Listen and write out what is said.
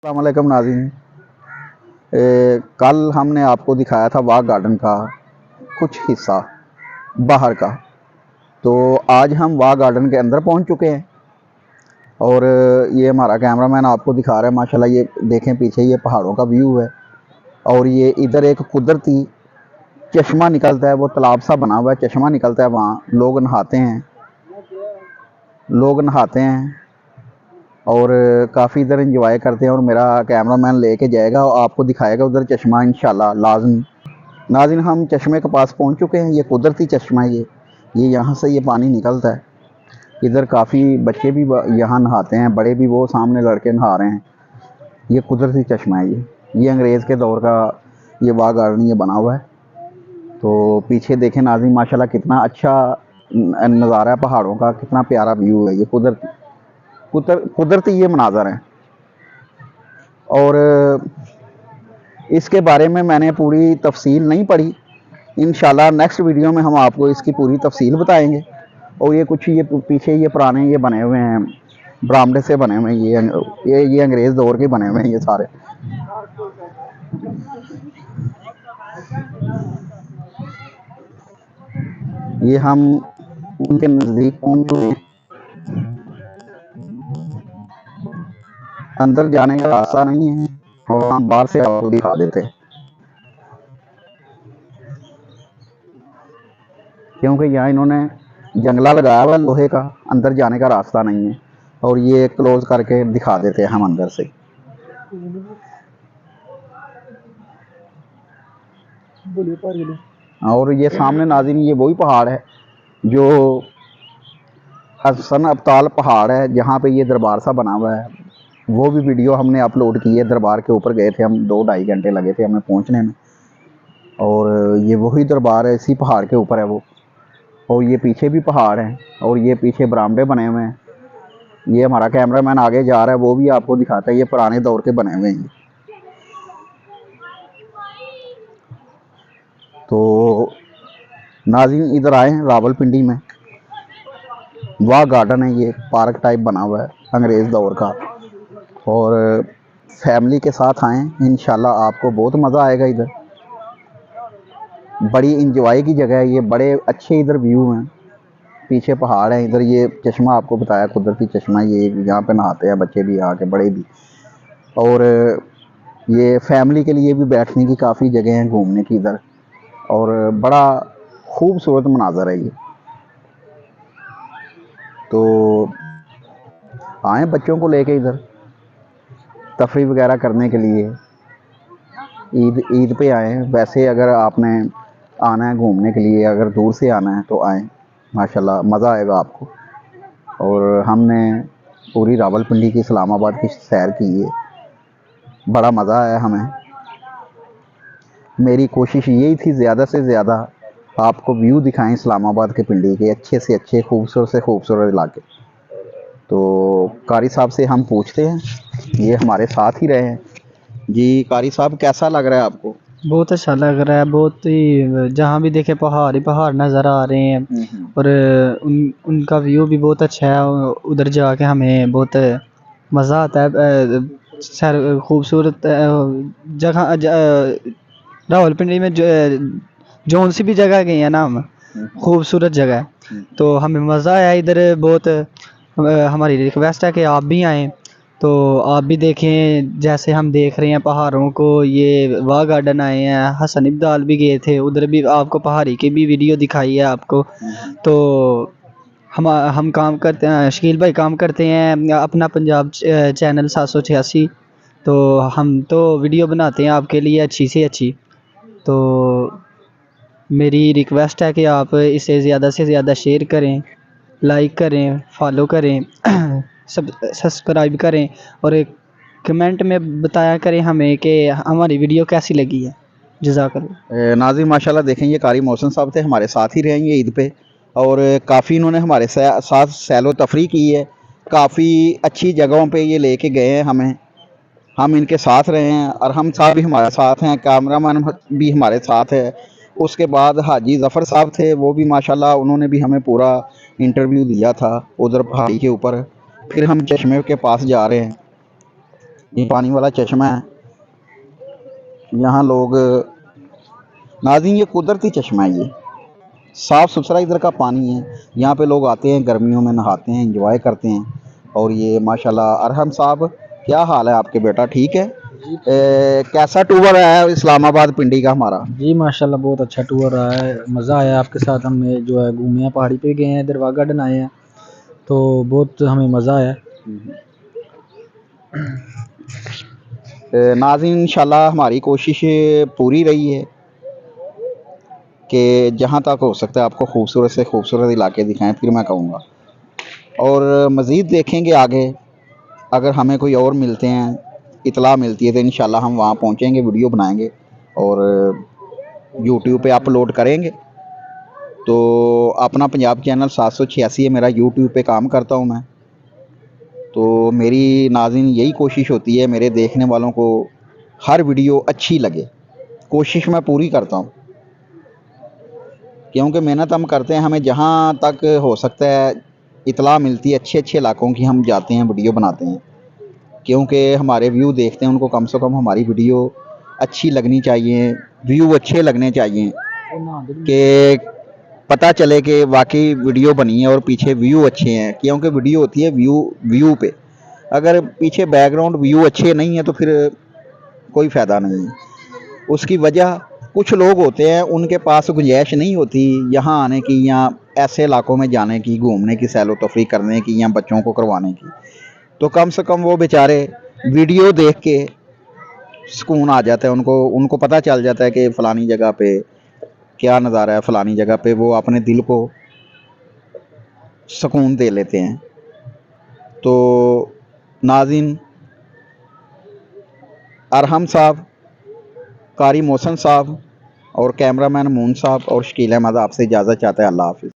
अस्सलाम वालेकुम नाज़रीन। कल हमने आपको दिखाया था वाघ गार्डन का कुछ हिस्सा बाहर का। तो आज हम वाघ गार्डन के अंदर पहुंच चुके हैं और ये हमारा कैमरामैन आपको दिखा रहा है। माशाल्लाह ये देखें, पीछे ये पहाड़ों का व्यू है और ये इधर एक कुदरती चश्मा निकलता है, वो तालाब सा बना हुआ है, चश्मा निकलता है, वहाँ लोग नहाते हैं और काफ़ी इधर इंजॉय करते हैं। और मेरा कैमरामैन लेके जाएगा और आपको दिखाएगा उधर चश्मा इंशाल्लाह लाजमी। नाज़रीन, हम चश्मे के पास पहुंच चुके हैं। ये कुदरती चश्मा है, ये यहाँ से ये पानी निकलता है। इधर काफ़ी बच्चे भी यहाँ नहाते हैं, बड़े भी, वो सामने लड़के नहा रहे हैं। ये कुदरती चश्मा है, ये अंग्रेज़ के दौर का ये वाघ गार्डन ये बना हुआ है। तो पीछे देखें नाज़रीन, माशाल्लाह कितना अच्छा नज़ारा है पहाड़ों का, कितना प्यारा व्यू है। ये कुदरती ये मनाज़र है। और इसके बारे में मैंने पूरी तफसील नहीं पढ़ी, इंशाल्लाह नेक्स्ट वीडियो में हम आपको इसकी पूरी तफसील बताएंगे। और ये कुछ ये पीछे ये पुराने ये बने हुए हैं, बरामदे से बने हुए हैं, ये अंग्रेज़ दौर के बने हुए हैं ये सारे। ये हम उनके नज़दीक पहुंच चुके हैं। अंदर जाने का रास्ता नहीं है और हम बाहर से आपको दिखा देते हैं, क्योंकि यहाँ इन्होंने जंगला लगाया हुआ लोहे का, अंदर जाने का रास्ता नहीं है। और ये क्लोज करके दिखा देते हैं हम अंदर से। और ये सामने नाज़रीन ये वही पहाड़ है जो हसन अब्ताल पहाड़ है, जहाँ पे ये दरबार सा बना हुआ है। वो भी वीडियो हमने अपलोड की है। दरबार के ऊपर गए थे हम, 2-2.5 घंटे लगे थे हमें पहुँचने में। और ये वही दरबार है, इसी पहाड़ के ऊपर है वो। और ये पीछे भी पहाड़ हैं और ये पीछे बरामदे बने हुए हैं। ये हमारा कैमरामैन आगे जा रहा है, वो भी आपको दिखाता है। ये पुराने दौर के बने हुए हैं। तो नाज़रीन इधर आए हैं रावलपिंडी में, वाघ गार्डन है, ये पार्क टाइप बना हुआ है अंग्रेज़ दौर का। और फैमिली के साथ आएँ, इंशाल्लाह आपको बहुत मज़ा आएगा। इधर बड़ी इंजॉय की जगह है ये, बड़े अच्छे इधर व्यू हैं, पीछे पहाड़ हैं, इधर ये चश्मा आपको बताया कुदरती चश्मा, ये यहाँ पे नहाते हैं बच्चे भी, आके बड़े भी। और ये फैमिली के लिए भी बैठने की काफ़ी जगह हैं, घूमने की इधर। और बड़ा खूबसूरत मनाज़र है ये। तो आए बच्चों को लेके इधर तफरी वगैरह करने के लिए। ईद पे आए। वैसे अगर आपने आना है घूमने के लिए, अगर दूर से आना है तो आएँ, माशाल्लाह मज़ा आएगा आपको। और हमने पूरी रावलपिंडी की, इस्लामाबाद की सैर की है, बड़ा मज़ा आया हमें। मेरी कोशिश यही थी ज़्यादा से ज़्यादा आपको व्यू दिखाएं इस्लामाबाद के पिंडी के, अच्छे से अच्छे, खूबसूरत से खूबसूरत इलाके। तो कारी साहब से हम पूछते हैं, ये हमारे साथ ही रहे हैं। जी कारी साहब, कैसा लग रहा है आपको? बहुत अच्छा लग रहा है, बहुत ही, जहाँ भी देखे पहाड़ ही पहाड़ नज़र आ रहे हैं। और उनका व्यू भी बहुत अच्छा है। उधर जाके हमें बहुत मज़ा आता है। सर खूबसूरत जगह रावलपिंडी में जौन सी भी जगह गए हैं ना हम, खूबसूरत जगह है। तो हमें मज़ा आया इधर बहुत। हमारी रिक्वेस्ट है कि आप भी आएँ, तो आप भी देखें जैसे हम देख रहे हैं पहाड़ों को। ये वाघ गार्डन आए हैं, हसन इब्दाल भी गए थे, उधर भी आपको पहाड़ी की भी वीडियो दिखाई है आपको। तो हम काम करते हैं, शकील भाई काम करते हैं अपना पंजाब चैनल 786। तो हम तो वीडियो बनाते हैं आपके लिए अच्छी से अच्छी। तो मेरी रिक्वेस्ट है कि आप इसे ज़्यादा से ज़्यादा शेयर करें, लाइक करें, फॉलो करें, सब्सक्राइब करें और एक कमेंट में बताया करें हमें कि हमारी वीडियो कैसी लगी है। जज़ाकल्लाह। नाज़रीन माशाल्लाह देखें, ये कारी मौसम साहब थे, हमारे साथ ही रहेंगे ईद पे। और काफ़ी इन्होंने हमारे साथ सैलो तफरी की है, काफ़ी अच्छी जगहों पे ये लेके गए हैं हमें। हम इनके साथ रहे हैं और हम साहब भी हमारे साथ हैं, कैमरामैन भी हमारे साथ है। उसके बाद हाजी ज़फ़र साहब थे, वो भी माशाल्लाह उन्होंने भी हमें पूरा इंटरव्यू दिया था उधर पहाड़ी के ऊपर। फिर हम चश्मे के पास जा रहे हैं। ये पानी वाला चश्मा है, यहाँ लोग, नाज़रीन ये कुदरती चश्मा है, ये साफ़ सुथरा इधर का पानी है। यहाँ पे लोग आते हैं, गर्मियों में नहाते हैं, एंजॉय करते हैं। और ये माशाल्लाह। अरहम साहब, क्या हाल है आपके बेटा, ठीक है? कैसा टूर है इस्लामाबाद पिंडी का हमारा? जी माशाल्लाह बहुत अच्छा टूर रहा है, मज़ा आया आपके साथ। हमने जो है घूमे हैं, पहाड़ी पे गए हैं, इधर वाघा गार्डन आए हैं, तो बहुत हमें मज़ा आया। नाज़रीन इंशाल्लाह हमारी कोशिश पूरी रही है कि जहाँ तक हो सकता है आपको खूबसूरत से खूबसूरत इलाके दिखाएं, फिर मैं कहूँगा। और मज़ीद देखेंगे आगे, अगर हमें कोई और मिलते हैं, इतला मिलती है, तो इंशाल्लाह हम वहाँ पहुँचेंगे, वीडियो बनाएंगे और यूट्यूब पे अपलोड करेंगे। तो अपना पंजाब चैनल 786 है मेरा, यूट्यूब पे काम करता हूँ मैं। तो मेरी नाज़रीन यही कोशिश होती है मेरे देखने वालों को हर वीडियो अच्छी लगे, कोशिश मैं पूरी करता हूँ, क्योंकि मेहनत हम करते हैं, हमें जहाँ तक हो सकता है इतला मिलती है अच्छे अच्छे इलाकों की, हम जाते हैं, वीडियो बनाते हैं। क्योंकि हमारे व्यू देखते हैं, उनको कम से कम हमारी वीडियो अच्छी लगनी चाहिए, व्यू अच्छे लगने चाहिए, कि पता चले कि वाकई वीडियो बनी है और पीछे व्यू अच्छे हैं। क्योंकि वीडियो होती है व्यू पे, अगर पीछे बैकग्राउंड व्यू अच्छे नहीं है तो फिर कोई फ़ायदा नहीं है। उसकी वजह, कुछ लोग होते हैं उनके पास गुंजाइश नहीं होती यहाँ आने की, या ऐसे इलाकों में जाने की, घूमने की, सैलो तफरी करने की, या बच्चों को करवाने की। तो कम से कम वो बेचारे वीडियो देख के सुकून आ जाता है, उनको पता चल जाता है कि फ़लानी जगह पे क्या नज़ारा है, फ़लानी जगह पे वो अपने दिल को सुकून दे लेते हैं। तो नाज़रीन, अरहम साहब, कारी मोहसन साहब और कैमरामैन मून साहब और शकील अहमद आपसे इजाज़त चाहता है। अल्लाह हाफ़िज़।